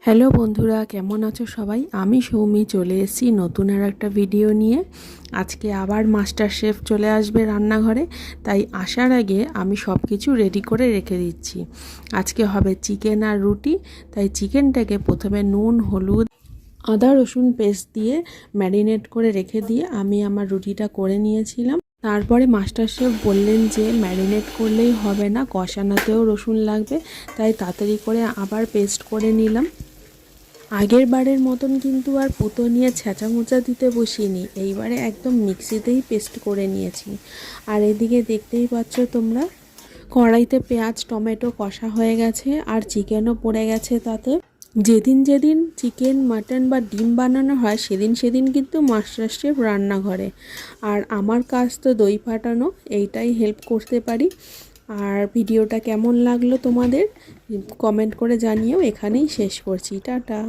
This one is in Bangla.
হ্যালো বন্ধুরা, কেমন আছো সবাই? আমি সৌমি চলে এসেছি নতুন আর একটা ভিডিও নিয়ে। আজকে আবার মাস্টার শেফ চলে আসবে রান্নাঘরে, তাই আসার আগে আমি সব কিছু রেডি করে রেখে দিচ্ছি। আজকে হবে চিকেন আর রুটি, তাই চিকেনটাকে প্রথমে নুন, হলুদ, আদা রসুন পেস্ট দিয়ে ম্যারিনেট করে রেখে দিয়ে আমি আমার রুটিটা করে নিয়েছিলাম। তারপরে মাস্টার শেফ বললেন যে ম্যারিনেট করলেই হবে না, কষানোতেও রসুন লাগবে, তাই তাড়াতাড়ি করে আবার পেস্ট করে নিলাম। আগের বারের মতন কিন্তু আর পুতো নিয়ে ছ্যাঁচা মোচা দিতে বসিনি, এইবারে একদম মিক্সিতেই পেস্ট করে নিয়েছি। আর এদিকে দেখতেই পাচ্ছ তোমরা, কড়াইতে পেঁয়াজ টমেটো কষা হয়ে গেছে আর চিকেনও পড়ে গেছে তাতে। যেদিন যেদিন চিকেন মাটন বা ডিম বানানো হয় সেদিন সেদিন কিন্তু মাস্টার শেফ রান্নাঘরে, আর আমার কাজ তো দই ফাটানো, এইটাই হেল্প করতে পারি। আর ভিডিওটা কেমন লাগলো তোমাদের কমেন্ট করে জানিও। এখানেই শেষ করছি, টাটা।